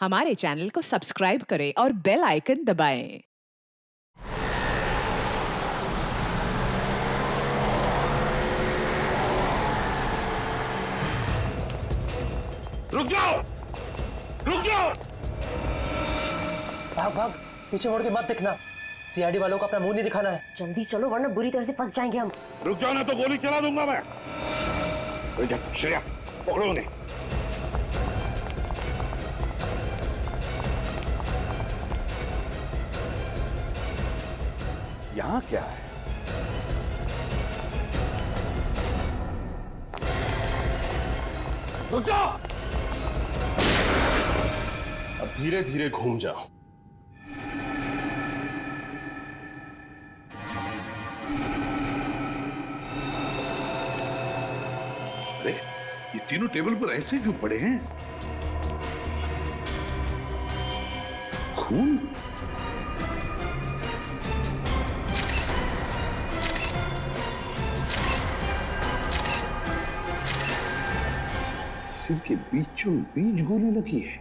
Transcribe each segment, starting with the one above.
हमारे चैनल को सब्सक्राइब करें और बेल आइकन दबाएं। रुक जाओ! रुक जाओ! भाग भाग, पीछे मुड़ के मत दिखना। सीआईडी वालों को अपना मुंह नहीं दिखाना है। जल्दी चलो वरना बुरी तरह से फंस जाएंगे हम। रुक जाओ ना तो गोली चला दूंगा मैं। श्रेया, पकड़ो उन्हें। यहाँ क्या है? रुक जाओ! अब धीरे धीरे घूम जाओ। अरे ये तीनों टेबल पर ऐसे क्यों पड़े हैं? खून? सिर के बीचों बीच गोली लगी है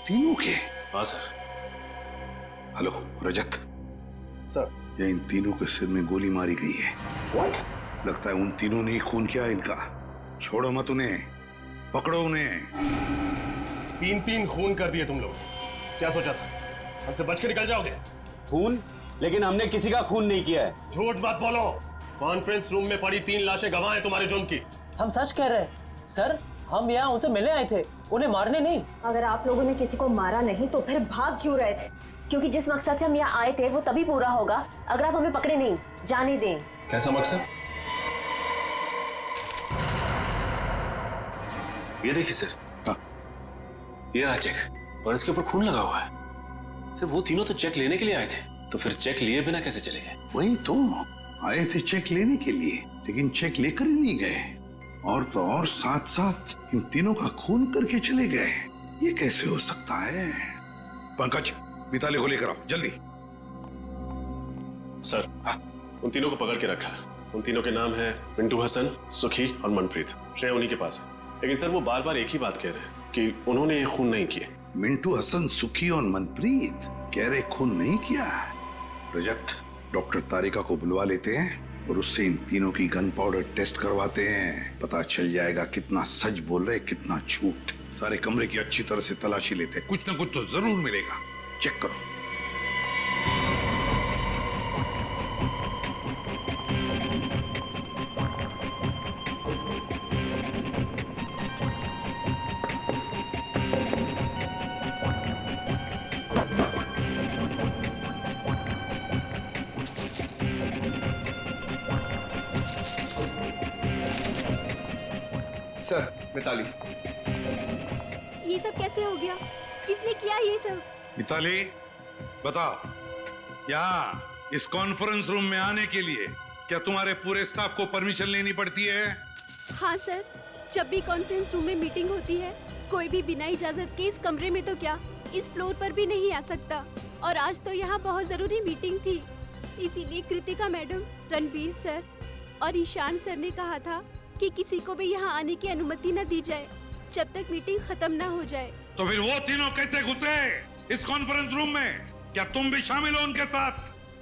तीनों के। हाँ सर। हेलो रजत सर। ये इन तीनों के सिर में गोली मारी गई है। व्हाट? लगता है उन तीनों ने ही खून किया इनका। छोड़ो मत उन्हें, पकड़ो उन्हें। तीन तीन खून कर दिए तुम लोग। क्या सोचा था हमसे बच के निकल जाओगे? खून? लेकिन हमने किसी का खून नहीं किया है। झूठ मत बोलो। कॉन्फ्रेंस रूम में पड़ी 3 लाशें गवाह हैं तुम्हारे जुर्म की। हम सच कह रहे हैं सर, हम यहाँ उनसे मिलने आए थे, उन्हें मारने नहीं। अगर आप लोगों ने किसी को मारा नहीं तो फिर भाग क्यों रहे थे? क्योंकि जिस मकसद से हम यहाँ आए थे वो तभी पूरा होगा अगर आप हमें पकड़े नहीं, जाने दें। कैसा मकसद? ये देखिए सर। हाँ। ये रहा चेक और इसके ऊपर खून लगा हुआ है। सर वो तीनों तो चेक लेने के लिए आए थे, तो फिर चेक लिए बिना कैसे चले गए? वही तो, आए थे चेक लेने के लिए लेकिन चेक लेकर ही नहीं गए, और तो और साथ साथ इन तीनों का खून करके चले गए। ये कैसे हो सकता है? पंकज, मिताली को लेकर आओ जल्दी। सर उन तीनों को पकड़ के रखा। उन तीनों के नाम है मिंटू हसन, सुखी और मनप्रीत। श्रेया उन्हीं के पास है। लेकिन सर वो बार बार एक ही बात कह रहे हैं कि उन्होंने ये खून नहीं किए। मिंटू हसन, सुखी और मनप्रीत कह रहे खून नहीं किया। रजत, डॉक्टर तारिका को बुलवा लेते हैं और उससे इन तीनों की गन पाउडर टेस्ट करवाते हैं। पता चल जाएगा कितना सच बोल रहे कितना झूठ। सारे कमरे की अच्छी तरह से तलाशी लेते हैं, कुछ ना कुछ तो जरूर मिलेगा। चेक करो। सर, मिताली। ये सब कैसे हो गया? किसने किया ये सब? मिताली बताओ, यहाँ इस कॉन्फ्रेंस रूम में आने के लिए क्या तुम्हारे पूरे स्टाफ को परमिशन लेनी पड़ती है? हाँ सर, जब भी कॉन्फ्रेंस रूम में मीटिंग होती है कोई भी बिना इजाजत के इस कमरे में तो क्या इस फ्लोर पर भी नहीं आ सकता। और आज तो यहाँ बहुत जरूरी मीटिंग थी, इसीलिए कृतिका मैडम, रणबीर सर और ईशान सर ने कहा था कि किसी को भी यहाँ आने की अनुमति न दी जाए जब तक मीटिंग खत्म न हो जाए। तो फिर वो तीनों कैसे घुसे इस कॉन्फ्रेंस रूम में? क्या तुम भी शामिल हो उनके साथ?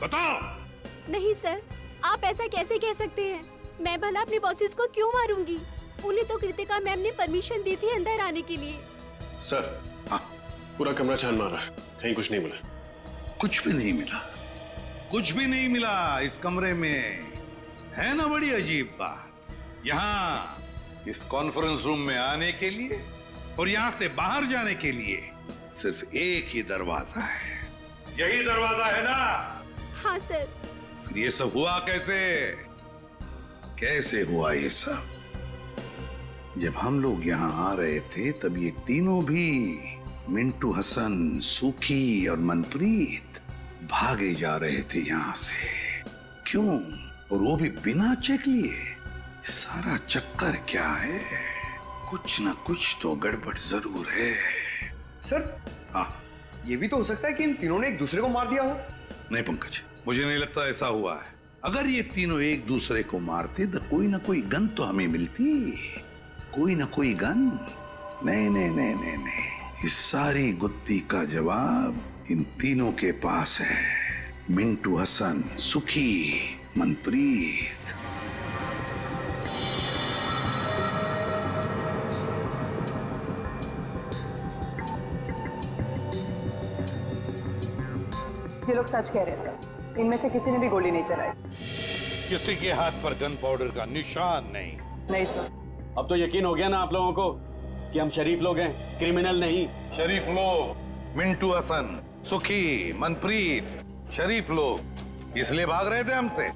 बताओ। नहीं सर, आप ऐसा कैसे कह सकते हैं? मैं भला अपने बॉसेस को क्यों मारूंगी? उन्हें तो कृतिका मैम ने परमिशन दी थी अंदर आने के लिए। सर हाँ, पूरा कमरा छान मारा है, कहीं कुछ नहीं मिला। कुछ भी नहीं मिला? कुछ भी नहीं मिला इस कमरे में? है ना बड़ी अजीब बात। यहाँ इस कॉन्फ्रेंस रूम में आने के लिए और यहाँ से बाहर जाने के लिए सिर्फ एक ही दरवाजा है। यही दरवाजा है ना? हाँ सर। फिर ये सब हुआ कैसे? कैसे हुआ ये सब? जब हम लोग यहाँ आ रहे थे तब ये तीनों भी, मिंटू हसन, सुखी और मनप्रीत, भागे जा रहे थे यहाँ से। क्यों? और वो भी बिना चेक लिए। सारा चक्कर क्या है? कुछ ना कुछ तो गड़बड़ जरूर है। सर, हाँ, ये भी तो हो सकता है कि इन तीनों ने एक दूसरे को मार दिया हो। नहीं पंकज, मुझे नहीं लगता ऐसा हुआ है। अगर ये तीनों एक दूसरे को मारते तो कोई ना कोई गन तो हमें मिलती। कोई ना कोई गन। नहीं नहीं नहीं नहीं नहीं, इस सारी गुत्थी का जवाब इन तीनों के पास है। मिंटू हसन, सुखी, मनप्रीत। ये लोग सच कह रहे हैं सर, इनमें से किसी ने भी गोली नहीं चलाई। किसी के हाथ पर गन पाउडर का निशान नहीं। नहीं सर। अब तो यकीन हो गया ना आप लोगों को कि हम शरीफ लोग हैं, क्रिमिनल नहीं। शरीफ लोग, मिंटू हसन, सुखी, मनप्रीत, शरीफ लोग इसलिए भाग रहे थे हमसे।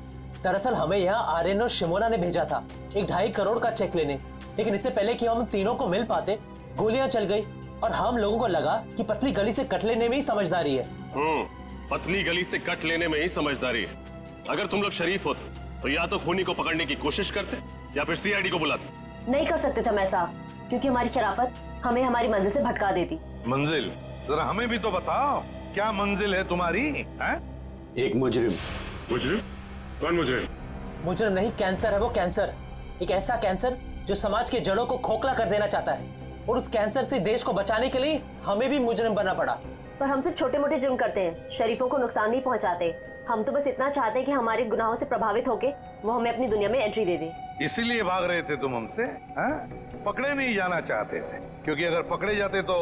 दरअसल हमें यहाँ आर्यन और शिमोना ने भेजा था 1.5 करोड़ का चेक लेने, लेकिन इससे पहले कि हम तीनों को मिल पाते गोलियां चल गई और हम लोगों को लगा कि पतली गली से कट लेने में ही समझदारी है। पतली गली से कट लेने में ही समझदारी है। अगर तुम लोग शरीफ होते तो या तो खूनी को पकड़ने की कोशिश करते या फिर सीआईडी को बुलाते। नहीं कर सकते थे हम ऐसा, क्योंकि हमारी शराफत हमें हमारी मंजिल से भटका देती। मंजिल? जरा हमें भी तो बताओ, क्या मंजिल है तुम्हारी? है? एक मुजरिम। मुजरिम? कौन मुजरिम? मुजरिम नहीं, कैंसर है वो, कैंसर। एक ऐसा कैंसर जो समाज के जड़ों को खोखला कर देना चाहता है, और उस कैंसर से देश को बचाने के लिए हमें भी मुजरिम बनना पड़ा। पर हम सिर्फ छोटे मोटे जुर्म करते हैं, शरीफों को नुकसान नहीं पहुंचाते। हम तो बस इतना चाहते हैं कि हमारे गुनाहों से प्रभावित होके वो हमें अपनी दुनिया में एंट्री दे दे। इसीलिए भाग रहे थे तुम हमसे? पकड़े नहीं जाना चाहते थे, क्योंकि अगर पकड़े जाते तो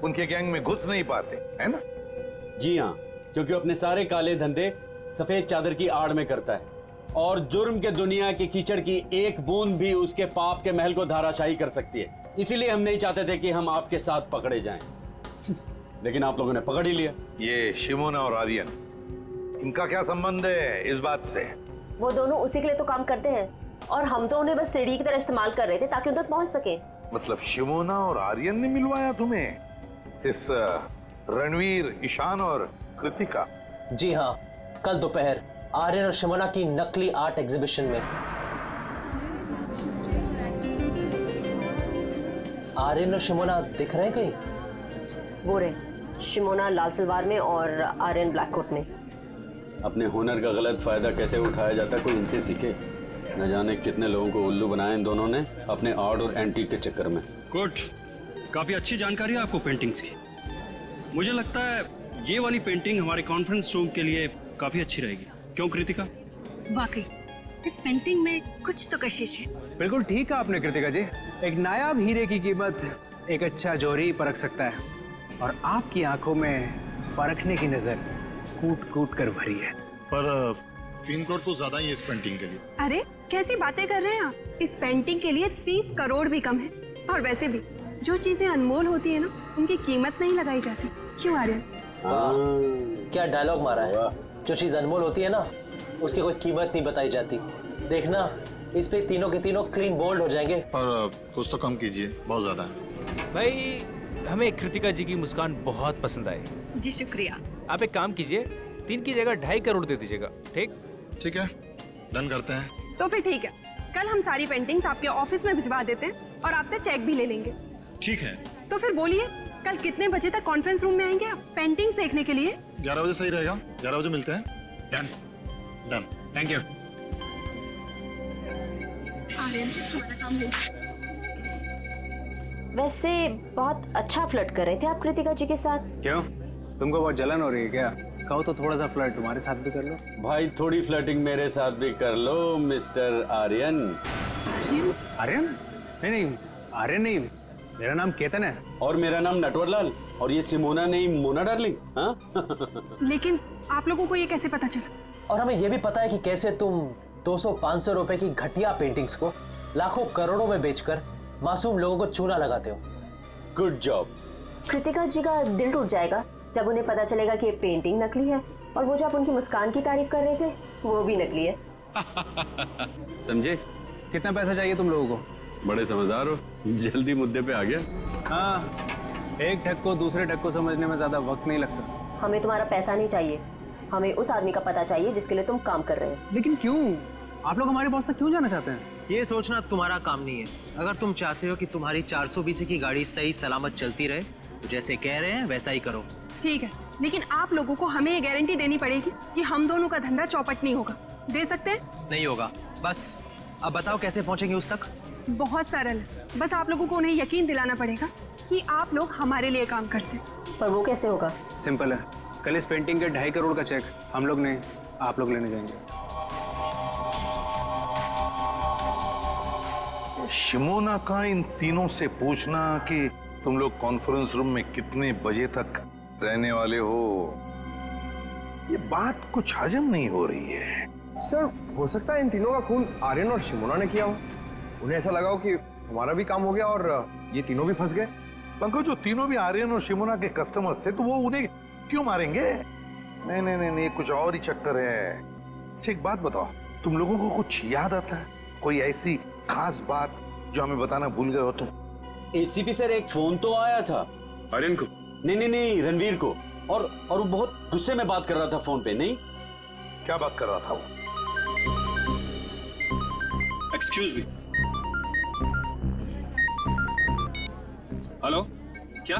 उनके गैंग में घुस नहीं पाते, है ना? जी हाँ, क्योंकि अपने सारे काले धंधे सफेद चादर की आड़ में करता है, और जुर्म के दुनिया के कीचड़ की एक बूंद भी उसके पाप के महल को धाराशाही कर सकती है। इसीलिए हम नहीं चाहते थे कि हम आपके साथ पकड़े जाएं। लेकिन आप लोगों ने पकड़ ही लिया। ये शिमोना और आर्यन, इनका क्या संबंध है इस बात से? वो दोनों उसी के लिए तो काम करते हैं, और हम तो उन्हें बस सीढ़ी की तरह इस्तेमाल कर रहे थे ताकि उन तक पहुंच सके। मतलब शिमोना और आर्यन ने मिलवाया तुम्हें इस रणवीर, ईशान और कृतिका? जी हाँ, कल दोपहर आर्यन और शिमोना की नकली आर्ट एग्जीबिशन में। आर्यन और शिमोना दिख रहे हैं कहीं? वो रहे, शिमोना लाल सलवार में और आर्यन ब्लैक कोट में। अपने हुनर का गलत फायदा कैसे उठाया जाता है, कोई इनसे सीखे। न जाने कितने लोगों को उल्लू बनाया इन दोनों ने अपने आर्ट और एंटीक के चक्कर में। गुड, काफी अच्छी जानकारी है आपको पेंटिंग्स की। मुझे लगता है ये वाली पेंटिंग हमारे कॉन्फ्रेंस रूम के लिए काफी अच्छी रहेगी। क्यों कृतिका? वाकई इस पेंटिंग में कुछ तो कशिश है। बिल्कुल ठीक कहा आपने कृतिका जी। एक नायाब हीरे की कीमत एक अच्छा जौहरी ही परख सकता है, और आपकी आंखों में परखने की नजर कूट कूट कर भरी है। पर 3 करोड़ तो ज्यादा ही है इस पेंटिंग के लिए। अरे कैसी बातें कर रहे हैं आप? इस पेंटिंग के लिए 30 करोड़ भी कम है। और वैसे भी जो चीजें अनमोल होती है ना, उनकी कीमत नहीं लगाई जाती। क्यों आर्यन? क्या डायलॉग मारा है। जो चीज अनमोल होती है ना, उसकी कोई कीमत नहीं बताई जाती। देखना, इस पे तीनों के तीनों क्लीन बोल्ड हो जाएंगे। पर कुछ तो कम कीजिए, बहुत ज्यादा है। भाई, हमें कृतिका जी की मुस्कान बहुत पसंद आई। जी शुक्रिया। आप एक काम कीजिए, 3 की जगह 2.5 करोड़ दे दीजिएगा। ठीक? ठीक है, डन करते हैं। तो फिर ठीक है, कल हम सारी पेंटिंग्स आपके ऑफिस में भिजवा देते हैं और आपसे चेक भी ले लेंगे। ठीक है। तो फिर बोलिए, कल कितने बजे तक कॉन्फ्रेंस रूम में आएंगे आप पेंटिंग्स देखने के लिए? 11 बजे सही रहेगा। 11 बजे मिलते हैं। डन। डन। Thank you. वैसे बहुत अच्छा फ्लर्ट कर रहे थे आप कृतिका जी के साथ। क्यों, तुमको बहुत जलन हो रही है क्या? कहो तो थोड़ा सा फ्लर्ट तुम्हारे साथ भी कर लो। भाई थोड़ी फ्लर्टिंग मेरे साथ भी कर लो मिस्टर आर्यन। आर्यन? नहीं, आर्यन नहीं, मेरा नाम केतन है। और मेरा नाम नटवरलाल। और ये सिमोना नहीं, मोना डार्लिंग। हाँ? लेकिन आप लोगों को ये कैसे पता चला? और हमें ये भी पता है कि कैसे तुम 200-500 रुपए की घटिया पेंटिंग्स को लाखों करोड़ों में बेचकर मासूम लोगों को चूना लगाते हो। Good job. कृतिका जी का दिल टूट जाएगा जब उन्हें पता चलेगा कि ये पेंटिंग नकली है, और वो जो आप उनकी मुस्कान की तारीफ कर रहे थे वो भी नकली है। समझे? कितना पैसा चाहिए तुम लोगों को? बड़े समझदार हो, जल्दी मुद्दे पे आ गया। हाँ, एक ठग को दूसरे ठग को समझने में ज्यादा वक्त नहीं लगता। हमें तुम्हारा पैसा नहीं चाहिए, हमें उस आदमी का पता चाहिए जिसके लिए तुम काम कर रहे हो। लेकिन क्यों? आप लोग हमारे बॉस तक क्यों जाना चाहते हैं? ये सोचना तुम्हारा काम नहीं है। अगर तुम चाहते हो कि तुम्हारी 420 की गाड़ी सही सलामत चलती रहे, तो जैसे कह रहे हैं वैसा ही करो। ठीक है, लेकिन आप लोगों को हमें ये गारंटी देनी पड़ेगी कि हम दोनों का धंधा चौपट नहीं होगा। दे सकते हैं? नहीं होगा। बस अब बताओ कैसे पहुंचेंगे उस तक? बहुत सरल है, बस आप लोगों को उन्हें यकीन दिलाना पड़ेगा कि आप लोग हमारे लिए काम करते हैं। पर वो कैसे होगा? सिंपल है, कल इस पेंटिंग के 2.5 करोड़ का चेक हम लोग नहीं, आप लोग लेने जाएंगे। शिमोना का इन तीनों से पूछना कि तुम लोग कॉन्फ्रेंस रूम में कितने बजे तक रहने वाले हो, ये बात कुछ हजम नहीं हो रही है। सर, हो सकता है इन तीनों का खून आर्यन और शिमोना ने किया हो। उन्हें ऐसा लगा हो कि हमारा भी काम हो गया और ये तीनों भी फंस गए। पंकज, जो तीनों भी आर्यन और शिमोना के कस्टमर्स थे तो वो उन्हें क्यों मारेंगे? नहीं नहीं नहीं नहीं, कुछ और ही चक्कर है। अच्छा, एक बात बताओ, तुम लोगों को कुछ याद आता है? कोई ऐसी खास बात जो हमें बताना भूल गए हो तुम? एसीपी सर, एक फोन तो आया था आर्यन को? नहीं, रणवीर को। और वो बहुत गुस्से में बात कर रहा था फोन पे। नहीं, क्या बात कर रहा था वो? Excuse me. हेलो, क्या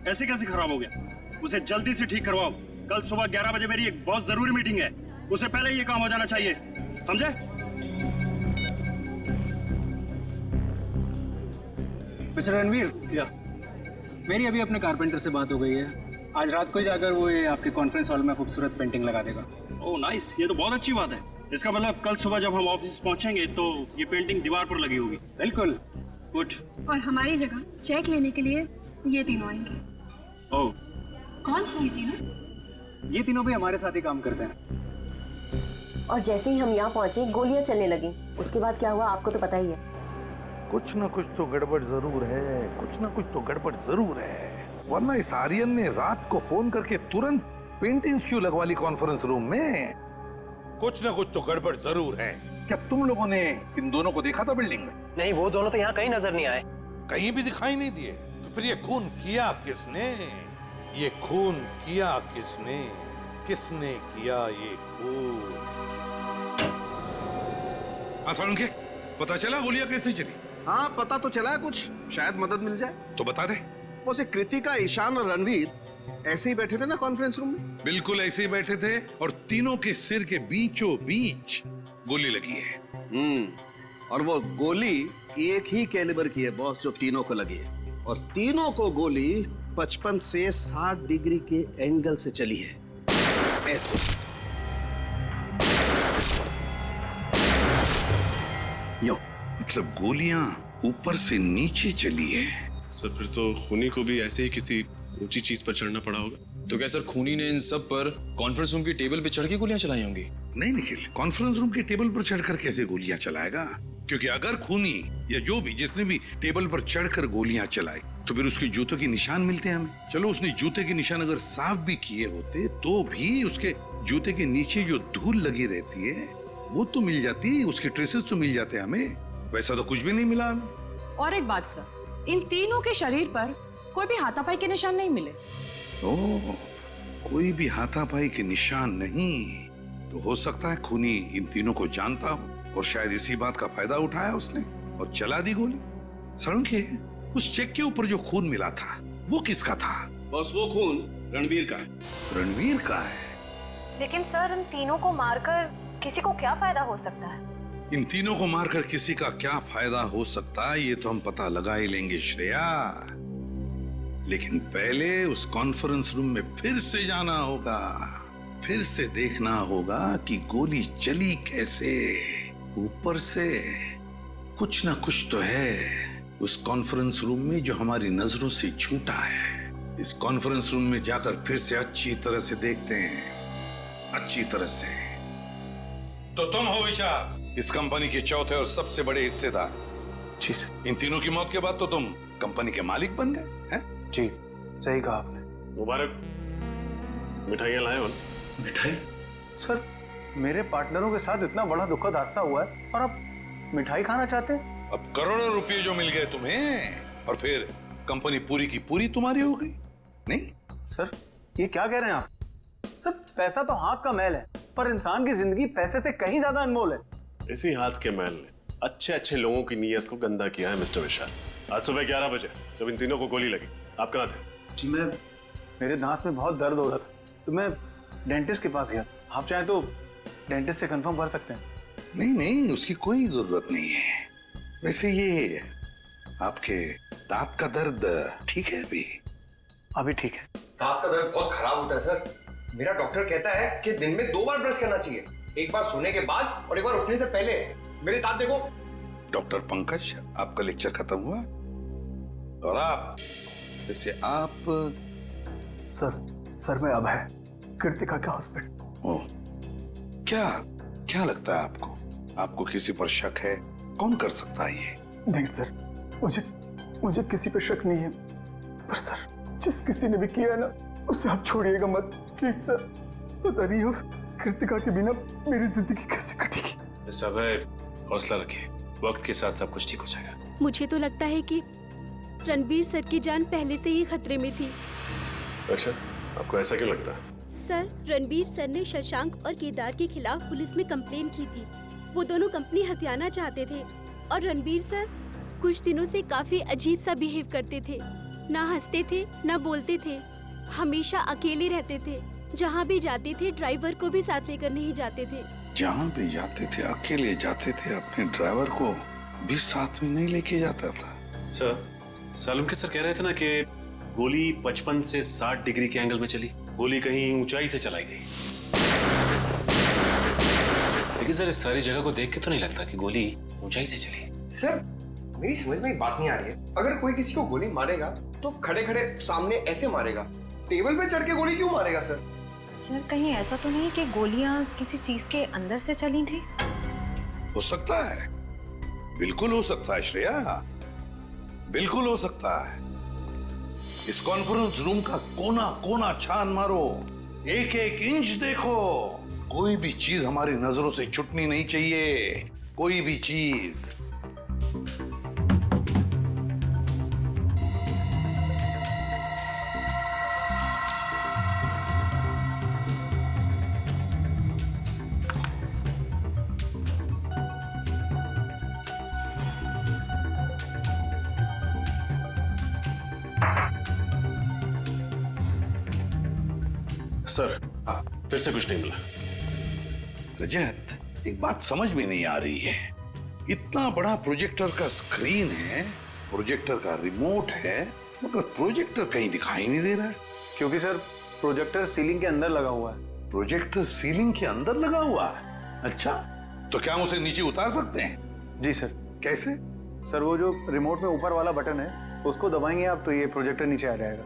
ऐसे कैसे खराब हो गया? उसे जल्दी से ठीक करवाओ। कल सुबह 11 बजे मेरी एक बहुत जरूरी मीटिंग है, उससे पहले ये काम हो जाना चाहिए, समझे? मिस्टर रणवीर, या मेरी अभी अपने कारपेंटर से बात हो गई है। आज रात को ही जाकर वो ये आपके कॉन्फ्रेंस हॉल में खूबसूरत पेंटिंग लगा देगा। ओह नाइस, ये तो बहुत अच्छी बात है। इसका मतलब कल सुबह जब हम ऑफिस पहुंचेंगे तो ये पेंटिंग दीवार पर लगी होगी। बिल्कुल। गुड। और हमारी जगह चेक लेने के लिए ये तीनों आएंगे। ओह, कौन है ये तीनों? ये तीनों भी हमारे साथ ही काम करते हैं। और जैसे ही हम यहाँ पहुंचे गोलियां चलने लगी। उसके बाद क्या हुआ आपको तो पता ही है। कुछ ना कुछ तो गड़बड़ जरूर है, कुछ ना कुछ तो गड़बड़ जरूर है, वरना इस आर्यन ने रात को फोन करके तुरंत पेंटिंग्स क्यों लगवा ली कॉन्फ्रेंस रूम में? कुछ ना कुछ तो गड़बड़ जरूर है। क्या तुम लोगों ने इन दोनों को देखा था बिल्डिंग में? नहीं, वो दोनों तो यहाँ कहीं नजर नहीं आए। कहीं भी दिखाई नहीं दिए। तो फिर ये खून किया किसने? ये खून किया किसने? किसने किया ये खून? आसान के पता चला गोलियां कैसे चली? हाँ, पता तो चला है कुछ, शायद मदद मिल जाए। तो बता दे। वैसे कृतिका, ईशान और रणवीर ऐसे ही बैठे थे ना कॉन्फ्रेंस रूम में? बिल्कुल ऐसे ही बैठे थे और तीनों के सिर के बीचों बीच गोली लगी है। और वो गोली एक ही कैलिबर की है बॉस, जो तीनों को लगी है। और तीनों को गोली 55 से 60 डिग्री के एंगल से चली है, ऐसे। यो मतलब गोलियां ऊपर से नीचे चली है। सर, फिर तो खूनी को भी ऐसे ही किसी ऊंची चीज पर चढ़ना पड़ा होगा। तो क्या सर खूनी ने इन सब पर कॉन्फ्रेंस रूम की टेबल पे चढ़ के गोलियां चलाई होंगी? नहीं निखिल, कॉन्फ्रेंस रूम की टेबल पर चढ़कर कैसे गोलियां चलाएगा? क्योंकि अगर खूनी या जो भी जिसने भी टेबल पर चढ़कर गोलियां चलाई तो फिर उसके जूतों के निशान मिलते हैं हमें। चलो, उसने जूते के निशान अगर साफ भी किए होते तो भी उसके जूते के नीचे जो धूल लगी रहती है वो तो मिल जाती, उसके ट्रेसेस तो मिल जाते हमें। वैसा तो कुछ भी नहीं मिला हमें। और एक बात सर, इन तीनों के शरीर पर कोई भी हाथापाई के निशान नहीं मिले। ओह, कोई भी हाथापाई के निशान नहीं? तो हो सकता है खूनी इन तीनों को जानता हो और शायद इसी बात का फायदा उठाया उसने और चला दी गोली। सड़के, उस चेक के ऊपर जो खून मिला था वो किसका था? बस वो खून रणवीर का है। रणवीर का है? लेकिन सर, इन तीनों को मारकर किसी को क्या फायदा हो सकता है? इन तीनों को मारकर किसी का क्या फायदा हो सकता है ये तो हम पता लगा ही लेंगे श्रेया। लेकिन पहले उस कॉन्फ्रेंस रूम में फिर से जाना होगा, फिर से देखना होगा कि गोली चली कैसे। ऊपर से कुछ ना कुछ तो है उस कॉन्फ्रेंस रूम में जो हमारी नजरों से छूटा है। इस कॉन्फ्रेंस रूम में जाकर फिर से अच्छी तरह से देखते हैं, अच्छी तरह से। तो तुम हो विशाल, इस कंपनी के चौथे और सबसे बड़े हिस्सेदार। जी सर। इन तीनों की मौत के बाद तो तुम कंपनी के मालिक बन गए हैं? जी, सही कहा आपने। मुबारक। मिठाइयाँ लाए हो ना? मिठाई? सर, मेरे पार्टनरों के साथ इतना बड़ा दुखद हादसा हुआ है और आप मिठाई खाना चाहते हैं? अब करोड़ों रुपए जो मिल गए तुम्हें और फिर कंपनी पूरी की पूरी तुम्हारी हो गई, नहीं? सर, ये क्या कह रहे हैं आप? सर, पैसा तो हाथ का मैल है, पर इंसान की जिंदगी पैसे से कहीं ज्यादा अनमोल है। इसी हाथ के मैल ने अच्छे अच्छे लोगों की नीयत को गंदा किया है मिस्टर विशाल। आज सुबह 11 बजे जब इन तीनों को गोली लगी, आप कहाँ थे? जी, मेरे दांत में बहुत दर्द हो रहा था तो मैं डेंटिस्ट के पास गया। आप चाहें तो डेंटिस्ट से कंफर्म कर सकते हैं। नहीं नहीं, उसकी कोई जरूरत नहीं है। वैसे ये आपके दांत का दर्द ठीक है अभी? अभी ठीक है। दांत का दर्द बहुत खराब होता है सर। मेरा डॉक्टर कहता है कि दिन में 2 बार ब्रश करना चाहिए, एक बार सोने के बाद और एक बार उठने से पहले। मेरे दांत देखो। डॉक्टर पंकज, आपका लेक्चर खत्म हुआ और आप जैसे आप सर मैं अभय, कृतिका के हस्बैंड। ओ, क्या क्या लगता है आपको? आपको किसी पर शक है? कौन कर सकता है ये? नहीं सर, मुझे किसी पे शक नहीं है, पर सर जिस किसी ने भी किया ना उसे आप छोड़िएगा मत प्लीज सर। पता नहीं हो कृतिका के बिना मेरी जिंदगी कैसे कटेगी। मिस्टर अभय, हौसला रखिए, वक्त के साथ सब कुछ ठीक हो जाएगा। मुझे तो लगता है कि रणबीर सर की जान पहले से ही खतरे में थी। अच्छा, आपको ऐसा क्यों लगता है? सर, रणबीर सर ने शशांक और केदार के खिलाफ पुलिस में कंप्लेन की थी। वो दोनों कंपनी हथियाना चाहते थे और रणबीर सर कुछ दिनों से काफी अजीब सा बिहेव करते थे। ना हंसते थे, ना बोलते थे, हमेशा अकेले रहते थे। जहाँ भी जाते थे ड्राइवर को भी साथ लेकर नहीं जाते थे। जहाँ भी जाते थे अकेले जाते थे, अपने ड्राइवर को भी साथ में नहीं लेके जाता था। सर, सालुंके सर कह रहे थे ना कि गोली 55 से 60 डिग्री के एंगल में चली। गोली कहीं ऊंचाई से चलाई गई। लेकिन सर, इस सारी जगह को देख के तो नहीं लगता कि गोली ऊंचाई से चली। सर मेरी समझ में एक बात नहीं आ रही है, अगर कोई किसी को गोली मारेगा तो खड़े खड़े सामने ऐसे मारेगा, टेबल पे चढ़ के गोली क्यों मारेगा सर? सर कहीं ऐसा तो नहीं कि गोलियां किसी चीज के अंदर से चली थी? हो सकता है, बिल्कुल हो सकता है श्रेया, बिल्कुल हो सकता है। इस कॉन्फ्रेंस रूम का कोना कोना छान मारो, एक एक इंच देखो, कोई भी चीज हमारी नजरों से छूटनी नहीं चाहिए, कोई भी चीज। सर, फिर से कुछ नहीं मिला। रजत, एक बात समझ में नहीं आ रही है, इतना बड़ा प्रोजेक्टर का स्क्रीन है, प्रोजेक्टर का रिमोट है, मगर प्रोजेक्टर कहीं दिखाई नहीं दे रहा है। क्योंकि सर प्रोजेक्टर सीलिंग के अंदर लगा हुआ है। प्रोजेक्टर सीलिंग के अंदर लगा हुआ है? अच्छा, तो क्या हम उसे नीचे उतार सकते हैं? जी सर। कैसे? सर वो जो रिमोट में ऊपर वाला बटन है उसको दबाएंगे आप तो ये प्रोजेक्टर नीचे आ जाएगा।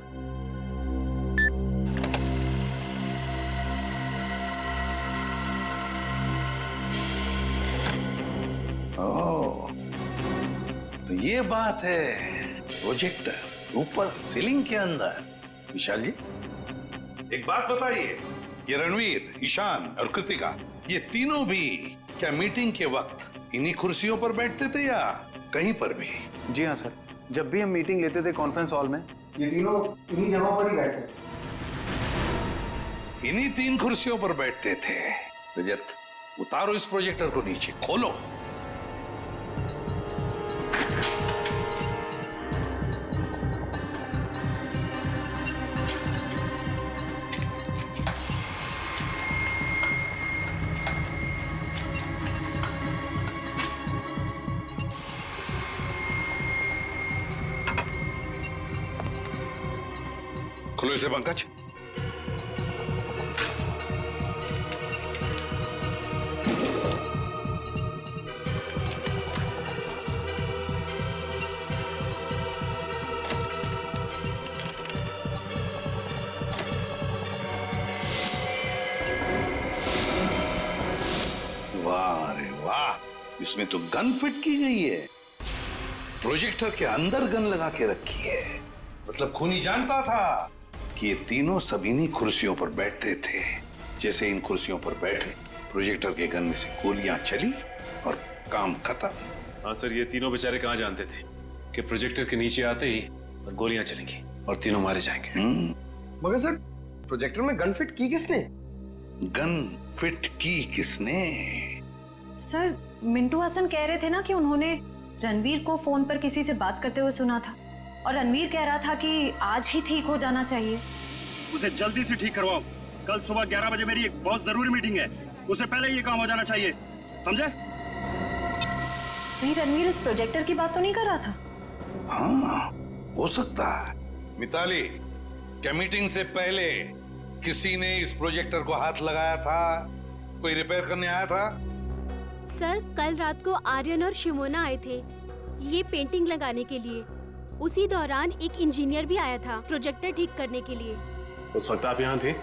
ओह, तो ये बात है, प्रोजेक्टर ऊपर सीलिंग के अंदर। विशाल जी, एक बात बताइए, ये रणवीर, ईशान और कृतिका, ये तीनों भी क्या मीटिंग के वक्त इन्हीं कुर्सियों पर बैठते थे या कहीं पर भी? जी हाँ सर, जब भी हम मीटिंग लेते थे कॉन्फ्रेंस हॉल में, ये तीनों इन्हीं जगहों पर ही बैठते थे। इन्हीं 3 कुर्सियों पर बैठते थे। रजत, उतारो इस प्रोजेक्टर को नीचे, खोलो। खोलो इसे पंकज। वाह रे वाह, इसमें तो गन फिट की गई है, प्रोजेक्टर के अंदर गन लगा के रखी है। मतलब खूनी जानता था कि ये तीनों सब इन्हीं कुर्सियों पर बैठते थे। जैसे इन कुर्सियों पर बैठे, प्रोजेक्टर के गन में से गोलियां चली और काम खत्म। हाँ सर, ये तीनों बेचारे कहाँ जानते थे कि प्रोजेक्टर के नीचे आते ही और गोलियां चलेंगी और तीनों मारे जाएंगे। मगर सर, प्रोजेक्टर में गन फिट की किसने? गन फिट की किसने? सर, मिंटू हसन कह रहे थे ना कि उन्होंने रणवीर को फोन पर किसी से बात करते हुए सुना था और रणवीर कह रहा था कि आज ही ठीक हो जाना चाहिए। उसे जल्दी से ठीक करवाओ। कल सुबह 11 बजे मेरी एक बहुत जरूरी मीटिंग है, उससे पहले ये काम हो जाना चाहिए, समझे? कहीं रणवीर इस प्रोजेक्टर की बात तो नहीं कर रहा था? हाँ, हो सकता है। मिताली, क्या मीटिंग से पहले किसी ने इस प्रोजेक्टर को हाथ लगाया था? कोई रिपेयर करने आया था? सर, कल रात को आर्यन और शिमोना आए थे ये पेंटिंग लगाने के लिए। उसी दौरान एक इंजीनियर भी आया था प्रोजेक्टर ठीक करने के लिए। उस वक्त आप यहाँ थी?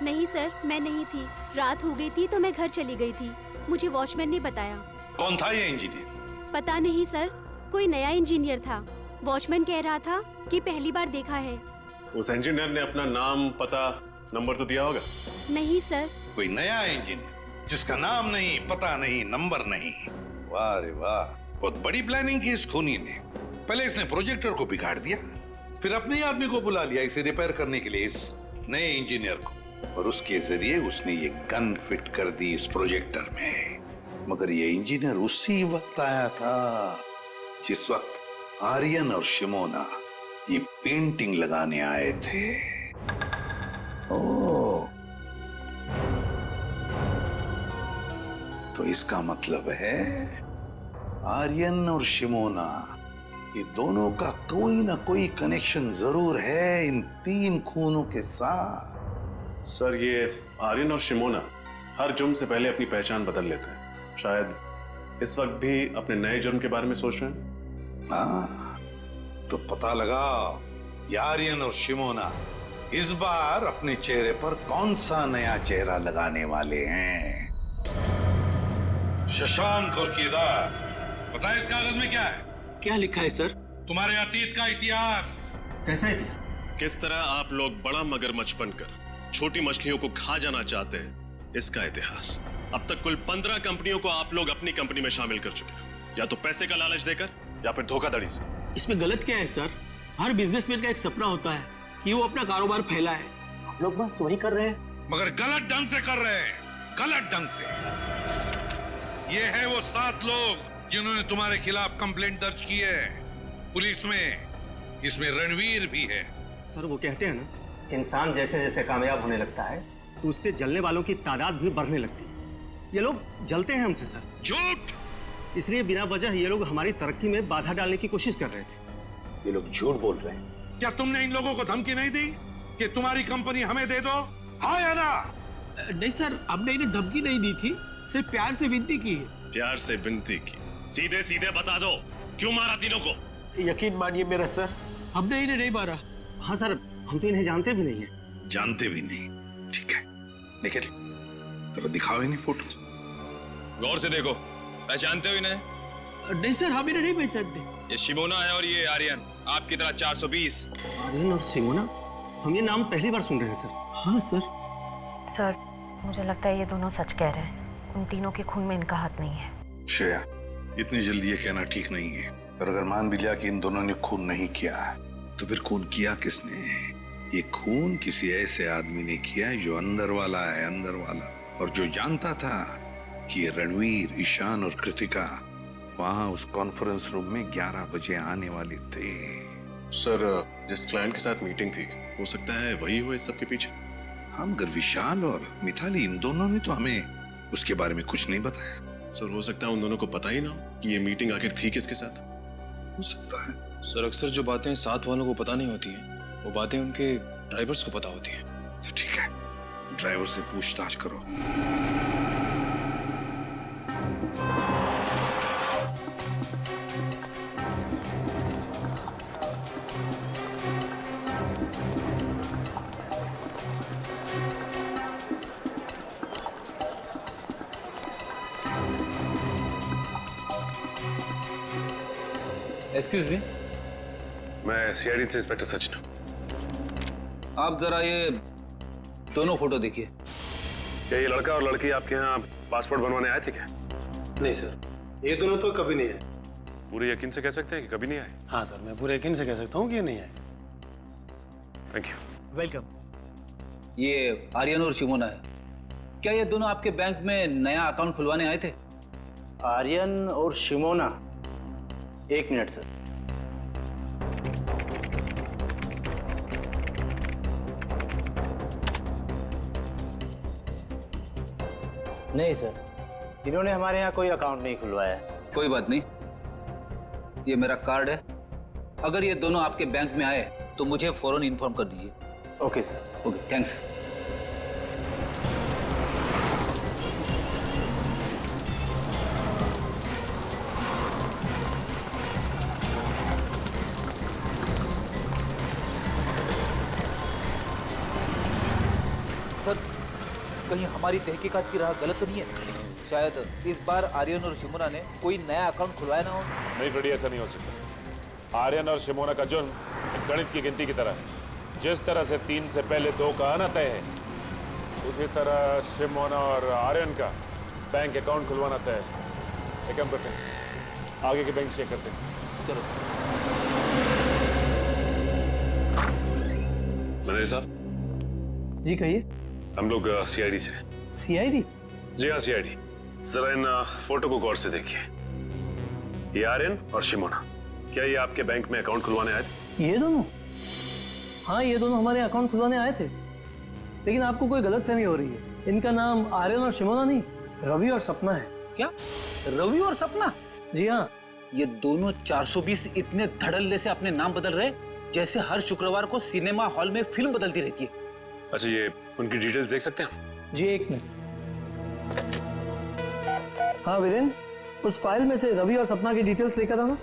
नहीं सर, मैं नहीं थी। रात हो गई थी तो मैं घर चली गई थी। मुझे वॉचमैन ने बताया। कौन था ये इंजीनियर? पता नहीं सर, कोई नया इंजीनियर था। वॉचमैन कह रहा था कि पहली बार देखा है। उस इंजीनियर ने अपना नाम, पता, नंबर तो दिया होगा? नहीं सर। कोई नया इंजीनियर जिसका नाम नहीं, पता नहीं, नंबर नहीं। वाह रे वाह, बहुत बड़ी प्लानिंग की इस खूनी ने। पहले इसने प्रोजेक्टर को बिगाड़ दिया, फिर अपने आदमी को बुला लिया इसे रिपेयर करने के लिए, इस नए इंजीनियर को, और उसके जरिए उसने ये गन फिट कर दी इस प्रोजेक्टर में। मगर ये इंजीनियर उसी वक्त आया था जिस वक्त आर्यन और शिमोना ये पेंटिंग लगाने आए थे। ओह, तो इसका मतलब है आर्यन और शिमोना, ये दोनों का कोई ना कोई कनेक्शन जरूर है इन 3 खूनों के साथ। सर, ये आर्यन और शिमोना हर जुर्म से पहले अपनी पहचान बदल लेते हैं। शायद इस वक्त भी अपने नए जुर्म के बारे में सोच रहे हैं। हाँ, तो पता लगा ये आर्यन और शिमोना इस बार अपने चेहरे पर कौन सा नया चेहरा लगाने वाले हैं। शशांक और केदार, पता है इस कागज में क्या है? क्या लिखा है सर? तुम्हारे अतीत का इतिहास। कैसा इतिहास? किस तरह आप लोग बड़ा मगरमच्छ बनकर छोटी मछलियों को खा जाना चाहते हैं, इसका इतिहास। अब तक कुल 15 कंपनियों को आप लोग अपनी कंपनी में शामिल कर चुके हैं, या तो पैसे का लालच देकर या फिर धोखाधड़ी से। इसमें गलत क्या है सर? हर बिजनेसमैन का एक सपना होता है कि वो अपना कारोबार फैलाए। आप लोग बस वही कर रहे हैं, मगर गलत ढंग से कर रहे हैं, गलत ढंग से। ये है वो 7 लोग जिन्होंने तुम्हारे खिलाफ कंप्लेंट दर्ज की है पुलिस में। इसमें रणवीर भी है। सर, वो कहते हैं ना, इंसान जैसे जैसे कामयाब होने लगता है तो उससे जलने वालों की तादाद भी बढ़ने लगती है। ये लोग जलते हैं हमसे सर। झूठ! इसलिए बिना वजह ये लोग हमारी तरक्की में बाधा डालने की कोशिश कर रहे थे। ये लोग झूठ बोल रहे हैं। क्या तुमने इन लोगों को धमकी नहीं दी कि तुम्हारी कंपनी हमें दे दो? हाँ या ना? नहीं सर, हमने इन्हें धमकी नहीं दी थी, सिर्फ प्यार से विनती की है। प्यार से विनती की? सीधे सीधे बता दो, क्यों मारा तीनों को? यकीन मानिए मेरा सर, हमने इन्हें नहीं मारा। हाँ सर, हम तो इन्हें जानते भी नहीं है। जानते भी नहीं? ठीक है, निकल, जरा दिखाओ इन्हें फोटो। गौर से देखो, पहचानते हो इन्हें? नहीं सर, हम इन्हें नहीं पहचानते। ये शिमोना है और ये आर्यन, आपकी तरह 420। आर्यन और शिमोना, हम ये नाम पहली बार सुन रहे हैं सर। हाँ सर। सर, मुझे लगता है ये दोनों सच कह रहे हैं। उन तीनों के खून में इनका हाथ नहीं है। श्रेया, इतनी जल्दी ये कहना ठीक नहीं है। और अगर मान भी लिया कि इन दोनों ने खून नहीं किया, तो फिर खून किया किसने? ये खून किसी ऐसे आदमी ने किया है जो अंदर वाला है, अंदर वाला, और जो जानता था कि ये रणवीर, ईशान और कृतिका वहां उस कॉन्फ्रेंस रूम में 11 बजे आने वाले थे। सर, जिस क्लाइंट के साथ मीटिंग थी, हो सकता है वही हो इस सब के पीछे। हाँ, मगर विशाल और मिताली, इन दोनों ने तो हमें उसके बारे में कुछ नहीं बताया। सर, हो सकता है उन दोनों को पता ही ना हो कि ये मीटिंग आखिर थी किसके साथ। हो सकता है। सर, अक्सर जो बातें साथ वालों को पता नहीं होती हैं, वो बातें उनके ड्राइवर्स को पता होती हैं। तो ठीक है, ड्राइवर से पूछताछ करो। एक्सक्यूज मी, मैं सीआईडी से इंस्पेक्टर सचिन। आप जरा ये दोनों फोटो देखिए। क्या ये लड़का और लड़की आपके यहाँ पासपोर्ट बनवाने आए थे क्या? नहीं सर, ये दोनों तो कभी नहीं आए। पूरे यकीन से कह सकते हैं कि कभी नहीं आए? हाँ सर, मैं पूरे यकीन से कह सकता हूँ कि ये नहीं आए। Thank you. वेलकम। ये आर्यन और शिमोना है। क्या ये दोनों आपके बैंक में नया अकाउंट खुलवाने आए थे? आर्यन और शिमोना, एक मिनट सर। नहीं सर, इन्होंने हमारे यहाँ कोई अकाउंट नहीं खुलवाया है। कोई बात नहीं, ये मेरा कार्ड है, अगर ये दोनों आपके बैंक में आए तो मुझे फौरन इन्फॉर्म कर दीजिए। Okay sir. Okay, thanks. Sir, कहीं हमारी तहकीकात की राह गलत तो नहीं है? शायद इस बार आर्यन और शिमोना ने कोई नया अकाउंट खुलवाया ना हो। नहीं फ्रेडी, ऐसा नहीं हो सकता। आर्यन और शिमोना का जुर्म एक गणित की गिनती की तरह है। जिस तरह से 3 से पहले 2 का आना तय है, उसी तरह शिमोना और आर्यन का बैंक अकाउंट खुलवाना तय है। एक काम करते हैं, आगे के बैंक चेक करते हैं। चलो। मैनेजर साहब। जी कहिए। हम लोग सीआईडी से। सीआईडी? जी हाँ, सीआईडी। जरा इन फोटो को गौर से देखिए। ये आर्यन और शिमोना, क्या ये आपके बैंक में अकाउंट खुलवाने आए थे? ये दोनों? हाँ, ये दोनों हमारे अकाउंट खुलवाने आए थे, लेकिन आपको कोई गलतफहमी हो रही है। इनका नाम आर्यन और शिमोना नहीं, रवि और सपना है। क्या? रवि और सपना? जी हाँ। ये दोनों 420 इतने धड़ल्ले से अपने नाम बदल रहे जैसे हर शुक्रवार को सिनेमा हॉल में फिल्म बदलती रहती है। अच्छा, ये उनकी डिटेल्स देख सकते हैं? जी, एक मिनट। हाँ वीरेंद्र, उस फाइल में से रवि और सपना की डिटेल्स लेकर आना।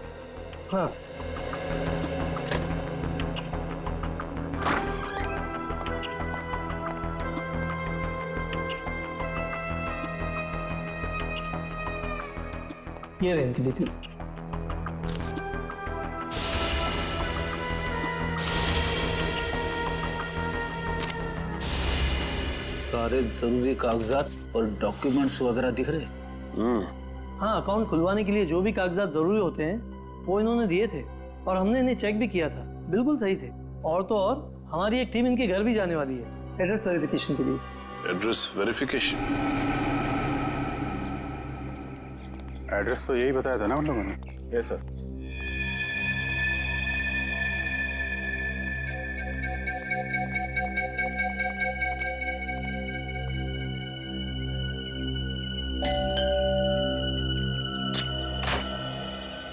हाँ। ये रहे इनकी डिटेल्स। सारे जरूरी कागजात और डॉक्यूमेंट्स वगैरह दिख रहे हैं। हाँ, अकाउंट खुलवाने के लिए जो भी कागजात जरूरी होते हैं वो इन्होंने दिए थे, और हमने इन्हें चेक भी किया था, बिल्कुल सही थे। और तो और हमारी एक टीम इनके घर भी जाने वाली है एड्रेस वेरिफिकेशन के लिए। Address verification? एड्रेस तो यही बताया था ना उन लोगों ने। Yes sir.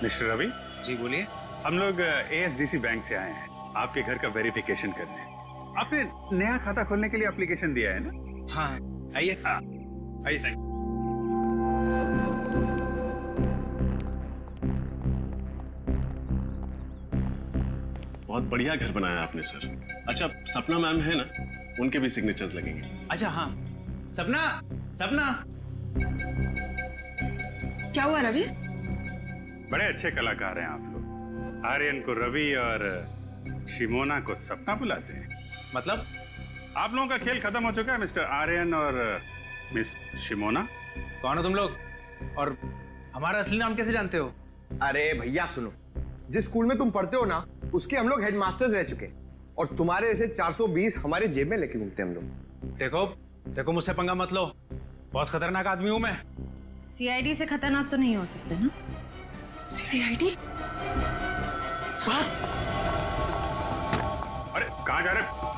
मिस्टर रवि। जी बोलिए। हम लोग ASDC बैंक से आए हैं आपके घर का वेरिफिकेशन करने। आपने नया खाता खोलने के लिए एप्लीकेशन दिया है ना? हाँ, आइए। आइए। बहुत बढ़िया घर बनाया आपने सर। अच्छा, सपना मैम है ना, उनके भी सिग्नेचर्स लगेंगे। अच्छा हाँ। सपना, सपना। क्या हुआ रवि? बड़े अच्छे कलाकार हैं आप लोग। आर्यन को रवि और शिमोना को सपना बुलाते हैं। मतलब? आप लोगों का खेल खत्म हो चुका है मिस्टर आर्यन और मिस शिमोना। कौन हो तुम लोग और हमारा असली नाम कैसे जानते हो? अरे भैया सुनो, जिस स्कूल में तुम पढ़ते हो ना, उसके हम लोग हेडमास्टर्स रह चुके हैं, और तुम्हारे जैसे 420 हमारे जेब में लेके घूमते हम लोग। देखो देखो, मुझसे पंगा मत लो, बहुत खतरनाक आदमी हूं मैं। सीआईडी से खतरनाक तो नहीं हो सकते ना? सीआईडी? अरे कहाँ जा रहे?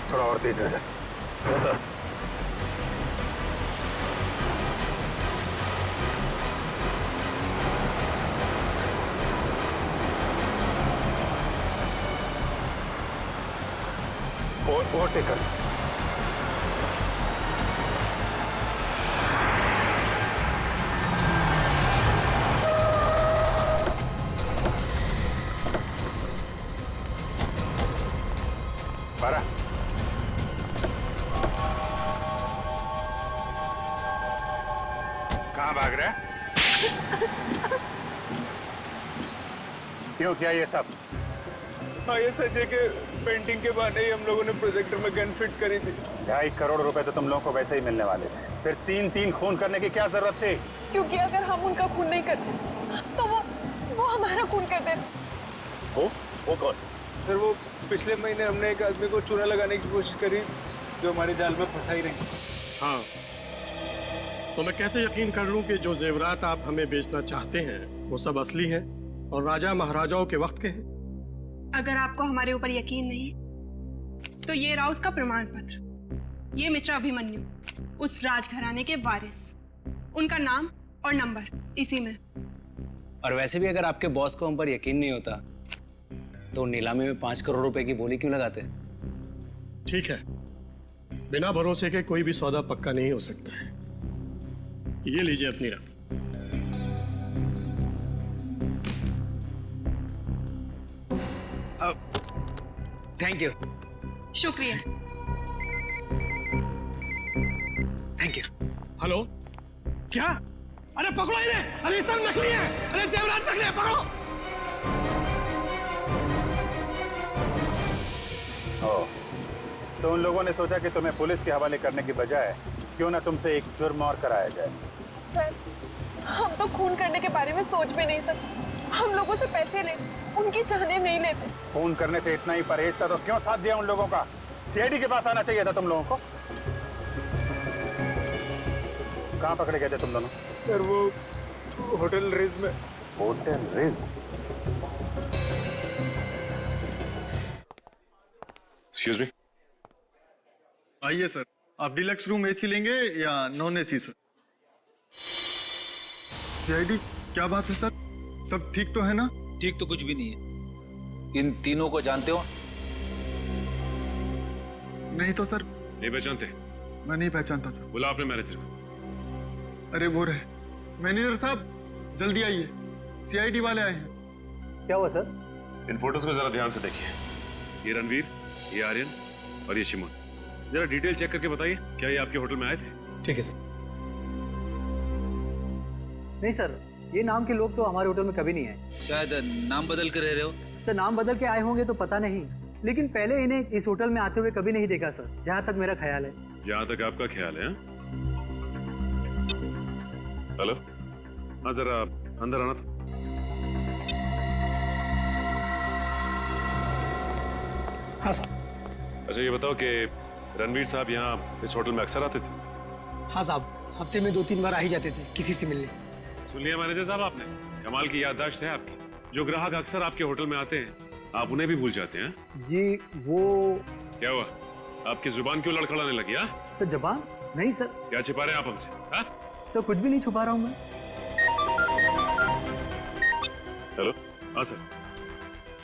थोड़ा और तेज है सर। ओवरटेक कर। कहाँ भाग रहा है? क्यों किया ये सब? हाँ, ये सच है कि पेंटिंग के बहाने ही हम लोगों ने प्रोजेक्टर में गन फिट करी थी। 2.5 करोड़ रुपए तो तुम लोगों को वैसे ही मिलने वाले थे, फिर 3 खून करने की क्या जरूरत थी? क्योंकि अगर हम उनका खून नहीं करते तो वो हमारा खून कर देते। वो कौन? फिर वो पिछले महीने हमने एक आदमी को चूना लगाने की कोशिश करी जो हमारे जाल में फंसा ही नहीं। हाँ, तो मैं कैसे यकीन कर लूं कि जो जेवरात आप हमें बेचना चाहते हैं वो सब असली हैं और राजा महाराजाओं के वक्त के हैं? अगर आपको हमारे ऊपर यकीन नहीं तो ये रहा उसका प्रमाण पत्र। ये मिस्टर अभिमन्यु, उस राजघराने के वारिस, उनका नाम और नंबर इसी में। और वैसे भी अगर आपके बॉस को हम पर यकीन नहीं होता तो नीलामी में 5 करोड़ रुपए की बोली क्यों लगाते? ठीक है, बिना भरोसे के कोई भी सौदा पक्का नहीं हो सकता है। ये लीजिए अपनी रकम। Thank you. शुक्रिया। Thank you. हेलो, क्या? अरे पकड़ो इन्हें! अरे सब नकली है! अरे जेवरात नकली है, पकड़ो! तो उन लोगों ने सोचा कि तुम्हें पुलिस के हवाले करने की बजाय क्यों ना तुमसे एक जुर्म और कराया जाए। सर, हम तो खून करने के बारे में सोच भी नहीं सकते। हम लोगों से पैसे ले, उनकी चाहने नहीं लेते। खून करने से इतना ही परहेज था तो क्यों साथ दिया उन लोगों का? सीआईडी के पास आना चाहिए था तुम लोगों को। कहाँ पकड़े गए थे तुम दोनों? सर, वो होटल रिज में। Hotel ridge? Excuse me. आइए सर, आप डिलक्स रूम एसी लेंगे या नॉन एसी? सर, सीआईडी, क्या बात है सर? सब ठीक तो है ना? ठीक तो कुछ भी नहीं है। इन तीनों को जानते हो? नहीं तो सर। नहीं पहचानते? मैं नहीं पहचानता सर। बुला अपने मैनेजर को। अरे वो रहे। मैनेजर साहब, जल्दी आइए, सीआईडी वाले आए हैं। क्या हुआ सर? इन फोटोज को जरा ध्यान से देखिए। ये रणवीर, ये आर्यन और ये शिमोन। जरा डिटेल चेक करके बताइए, क्या ये आपके होटल में आए थे? ठीक है सर। नहीं सर, ये नाम के लोग तो हमारे होटल में कभी नहीं आए। शायद नाम बदल कर रह रहे हो। सर, नाम बदल के आए होंगे तो पता नहीं, लेकिन पहले इन्हें इस होटल में आते हुए कभी नहीं देखा सर, जहाँ तक मेरा ख्याल है। जहाँ तक आपका ख्याल है? हेलो, हाँ जरा अंदर आना था। हाँ सर। अच्छा ये बताओ कि रणवीर साहब यहाँ इस होटल में अक्सर आते थे? हाँ साहब, हफ्ते में 2-3 बार आ ही जाते थे किसी से मिलने। सुन लिया मैनेजर साहब आपने? कमाल की याददाश्त है आपकी। जो ग्राहक अक्सर आपके होटल में आते हैं आप उन्हें भी भूल जाते हैं? जी वो। क्या हुआ, आपकी जुबान क्यों लड़खड़ाने लगी? हाँ सर, जुबान नहीं सर। क्या छिपा रहे हैं आप हमसे? हाँ सर, कुछ भी नहीं छुपा रहा हूँ मैं। हेलो, हाँ सर।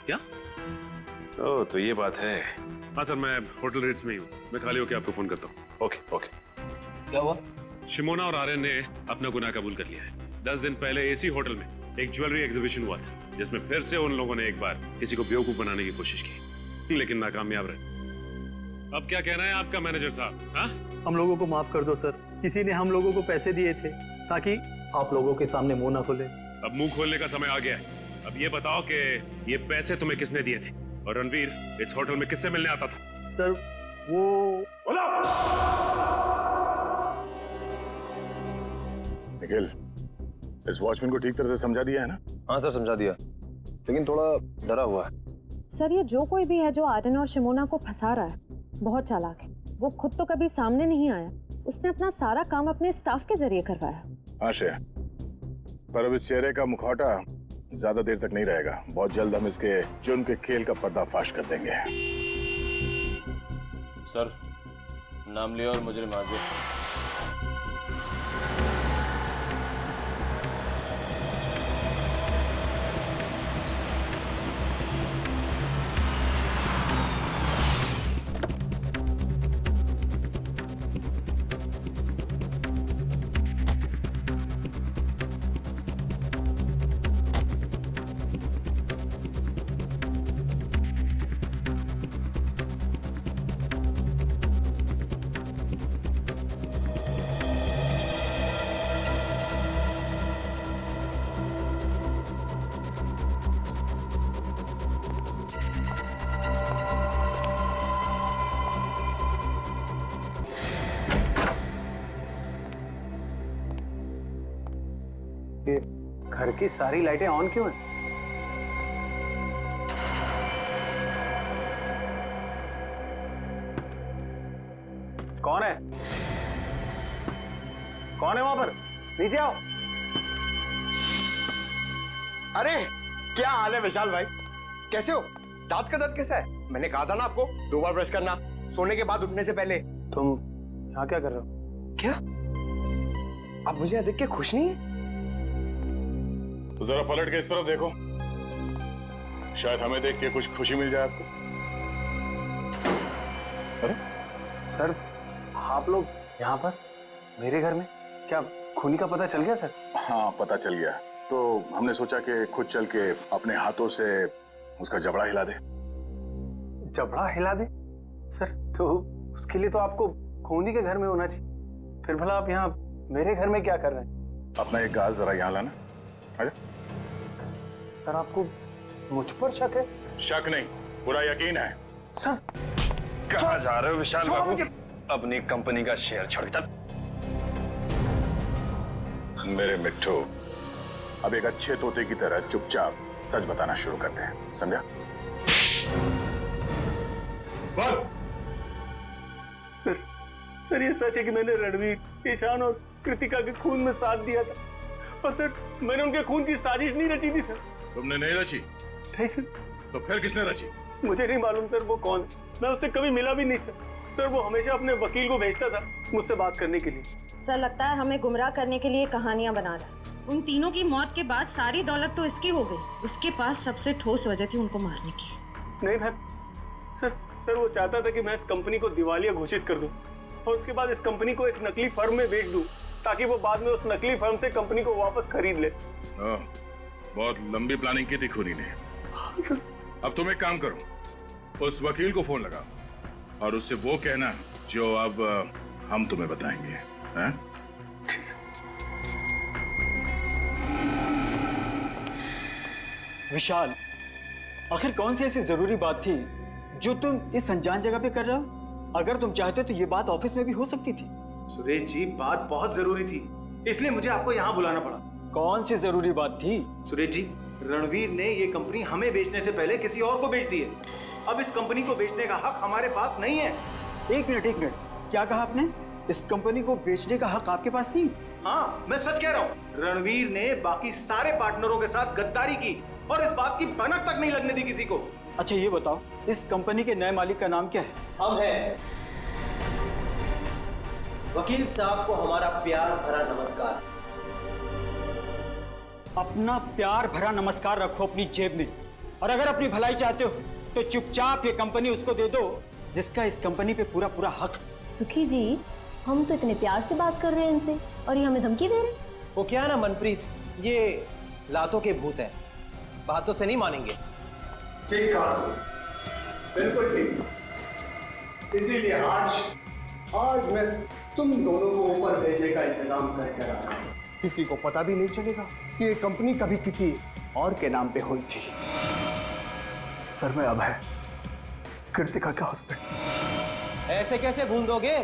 क्या? ओह तो ये बात है। हाँ सर, मैं होटल रिट्स में ही हूँ। मैं खाली होकर आपको फोन करता हूँ। Okay okay. क्या हुआ? शिमोना और आर्यन ने अपना गुनाह कबूल कर लिया है। 10 दिन पहले इसी होटल में एक ज्वेलरी एग्जीबिशन हुआ था जिसमें फिर से उन लोगों ने एक बार किसी को बेवकूफ बनाने की कोशिश की, लेकिन नाकामयाब रहे। अब क्या कहना है आपका मैनेजर साहब? हाँ, हम लोगों को माफ कर दो सर। किसी ने हम लोगों को पैसे दिए थे ताकि आप लोगों के सामने मुंह ना खोले। अब मुंह खोलने का समय आ गया है। अब ये बताओ कि ये पैसे तुम्हें किसने दिए थे और रणवीर इस होटल में किससे मिलने आता था? सर वो। निखिल, इस वॉचमैन को ठीक तरह से समझा दिया है ना? हाँ सर, समझा दिया, लेकिन थोड़ा डरा हुआ है। सर, ये जो कोई भी है जो आर्यन और शिमोना को फंसा रहा है, बहुत चालाक है। वो खुद तो कभी सामने नहीं आया, उसने अपना सारा काम अपने स्टाफ के जरिए करवाया। हाँ श्रेया, पर अब इस चेहरे का मुखौटा ज्यादा देर तक नहीं रहेगा। बहुत जल्द हम इसके जुर्म के खेल का पर्दाफाश कर देंगे। सर, नाम लिया और मुजरिम हाजिर। ये घर की सारी लाइटें ऑन क्यों हैं? कौन है? कौन है वहां पर? नीचे आओ। अरे क्या हाल है विशाल भाई, कैसे हो? दांत का दर्द कैसा है? मैंने कहा था ना आपको 2 बार ब्रश करना सोने के बाद उठने से पहले। तुम यहाँ क्या कर रहे हो? क्या आप मुझे यहाँ देख के खुश नहीं है? तो जरा पलट के इस तरफ देखो, शायद हमें देख के कुछ खुशी मिल जाए आपको। अरे सर, आप लोग यहाँ पर मेरे घर में? क्या खूनी का पता चल गया सर? हाँ, पता चल गया। तो हमने सोचा कि खुद चल के अपने हाथों से उसका जबड़ा हिला दे। जबड़ा हिला दे? सर तो उसके लिए तो आपको खूनी के घर में होना चाहिए, फिर भला आप यहाँ मेरे घर में क्या कर रहे हैं? अपना एक गाल जरा यहाँ लाना। आजा। सर आपको मुझ पर शक है? शक नहीं, पूरा यकीन है। सर कहाँ जा रहे हो विशाल बाबू? अपनी कंपनी का शेयर छोड़ चल। मेरे मिट्ठू, अब एक अच्छे तोते की तरह चुपचाप सच बताना शुरू करते हैं, समझा? बोल। सर ये सच है कि मैंने रणवीर, ईशान और कृतिका के खून में साथ दिया था, और सर मैंने उनके खून की साजिश नहीं रची थी सर। तुमने नहीं रची? नहीं सर। तो फिर किसने रची? मुझे नहीं मालूम सर वो कौन है, मैं उससे कभी मिला भी नहीं सर। सर वो हमेशा अपने वकील को भेजता था मुझसे बात करने के लिए। सर लगता है हमें गुमराह करने के लिए कहानियां बना रहा है। उन तीनों की मौत के बाद सारी दौलत तो इसकी हो गई, उसके पास सबसे ठोस वजह थी उनको मारने की। नहीं मैम, सर वो चाहता था कि मैं इस कंपनी को दिवालिया घोषित कर दूं और उसके बाद इस कंपनी को एक नकली फर्म में बेच दूं, ताकि वो बाद में उस नकली फर्म से कंपनी को वापस खरीद ले। बहुत लंबी प्लानिंग की थी खूनी ने। अब तुम एक काम करो, उस वकील को फोन लगाओ और उससे वो कहना जो अब हम तुम्हें बताएंगे। हैं? विशाल, आखिर कौन सी ऐसी जरूरी बात थी जो तुम इस अनजान जगह पे कर रहे हो? अगर तुम चाहते तो ये बात ऑफिस में भी हो सकती थी। सुरेश जी, बात बहुत जरूरी थी, इसलिए मुझे आपको यहाँ बुलाना पड़ा। कौन सी जरूरी बात थी? सुरेश जी, रणवीर ने ये कंपनी हमें बेचने से पहले किसी और को बेच दी है। अब इस कंपनी को बेचने का हक हमारे पास नहीं है। एक मिनट, क्या कहा आपने? इस कंपनी को बेचने का हक आपके पास नहीं? हाँ, मैं सच कह रहा हूँ। रणवीर ने बाकी सारे पार्टनरों के साथ गद्दारी की और इस बात की भनक तक नहीं लगने दी किसी को। अच्छा ये बताओ, इस कंपनी के नए मालिक का नाम क्या है? हम हैं। वकील साहब को हमारा प्यार भरा नमस्कार। अपना प्यार भरा नमस्कार रखो अपनी जेब में, और अगर अपनी भलाई चाहते हो तो चुपचाप ये कंपनी उसको दे दो जिसका इस कंपनी पे पूरा पूरा हक। सुखी जी, हम तो इतने प्यार से बात कर रहे हैं इनसे और ये हमें धमकी दे रहे हैं। वो क्या ना मनप्रीत, ये लातों के भूत है, बातों से नहीं मानेंगे। ठीक कहा, बिल्कुल ठीक। इसीलिए आज मैं तुम दोनों को ऊपर भेजने का इंतजाम करके रहा हूं। किसी को पता भी नहीं चलेगा कि ये कंपनी कभी किसी और के नाम पे हुई थी। सर मैं अब है कृतिका का हस्बैंड। ऐसे कैसे भूल दोगे?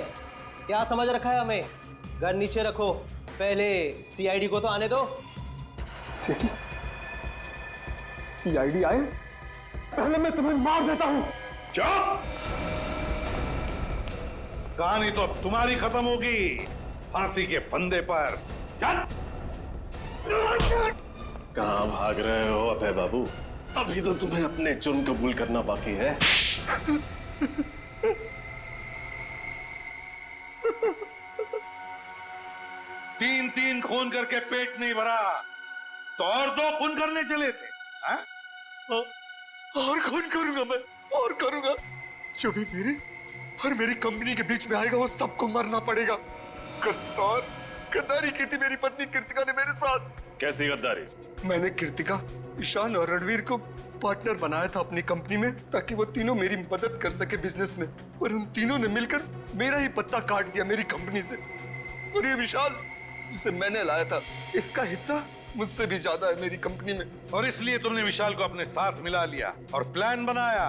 क्या समझ रखा है हमें? घर नीचे रखो, पहले सीआईडी को तो आने दो। सीआईडी आए? पहले मैं तुम्हें मार देता हूं। चुप! कहानी तो अब तुम्हारी खत्म होगी, फांसी के फंदे पर। कहाँ भाग रहे हो अभय बाबू? अभी तो तुम्हें अपने जुर्म कबूल करना बाकी है। तीन खून करके पेट नहीं भरा तो और 2 खून करने चले थे। हा? और खून करूंगा मैं, और करूंगा। जो भी मेरे और मेरी कंपनी के बीच में आएगा वो सबको मरना पड़ेगा। गद्दारी की थी मेरी पत्नी कृतिका ने मेरे साथ। कैसी गद्दारी? मैंने कृतिका, ईशान और रणवीर को पार्टनर बनाया था अपनी कंपनी में, ताकि वो तीनों मेरी मदद कर सके बिजनेस में। पर उन तीनों ने मिलकर मेरा ही पत्ता काट दिया मेरी कंपनी से। और ये विशाल जिसे मैंने लाया था, इसका हिस्सा मुझसे भी ज्यादा है मेरी कंपनी में। और इसलिए तुमने विशाल को अपने साथ मिला लिया और प्लान बनाया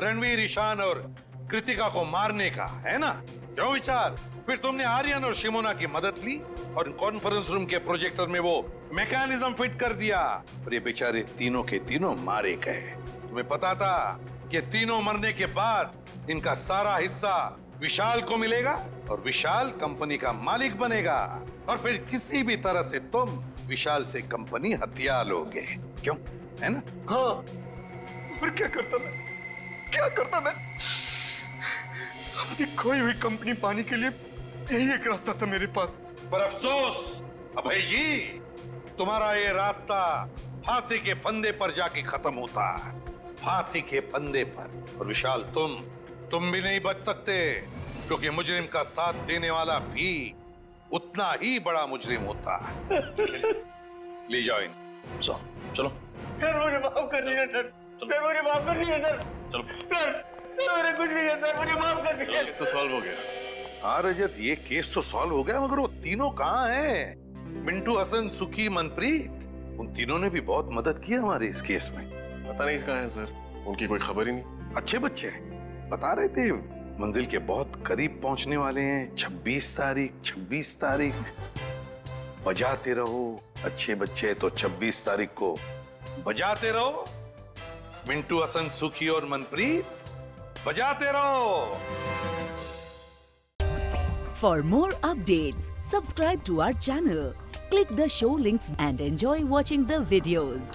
रणवीर, ईशान और कृतिका को मारने का, है ना? क्यों विचार? फिर तुमने आर्यन और शिमोना की मदद ली और कॉन्फ्रेंस रूम के प्रोजेक्टर में वो मैकेनिज्म फिट कर दिया और ये बेचारे तीनों के तीनों मारे गए। तुम्हें पता था कि तीनों मरने के बाद इनका सारा हिस्सा विशाल को मिलेगा और विशाल कंपनी का मालिक बनेगा और फिर किसी भी तरह से तुम विशाल से कंपनी हथिया लोगे। क्यों, है ना? हाँ, और क्या करता मैं? क्या करता मैं? अपनी खोई हुई कंपनी पाने के लिए यही एक रास्ता था मेरे पास। पर अफसोस अभय जी, तुम्हारा ये रास्ता फांसी के फंदे पर जाके खत्म होता है, फांसी के फंदे पर। और विशाल, तुम भी नहीं बच सकते, क्योंकि मुजरिम का साथ देने वाला भी उतना ही बड़ा मुजरिम होता है। ले जाओ इन। चलो सर मुझे माफ कर दीजिए सर, सर मुझे माफ कर दीजिए सर, चलो सर मेरे कुछ नहीं है सर, मुझे माफ कर दीजिए। केस तो सॉल्व हो गया। हाँ रजत, ये केस तो सॉल्व हो गया, मगर वो तीनों कहाँ हैं? मिंटू, हसन, सुखी, मनप्रीत, उन तीनों ने भी बहुत मदद की हमारे इस केस में। पता नहीं कहाँ है सर, उनकी कोई खबर ही नहीं। अच्छे बच्चे बता रहे थे मंजिल के बहुत करीब पहुंचने वाले हैं। 26 तारीख बजाते रहो अच्छे बच्चे, तो 26 तारीख को बजाते रहो। मिंटू, हसन, सुखी और मनप्रीत, बजाते रहो। For more updates, subscribe to our channel, click the show links and enjoy watching the videos.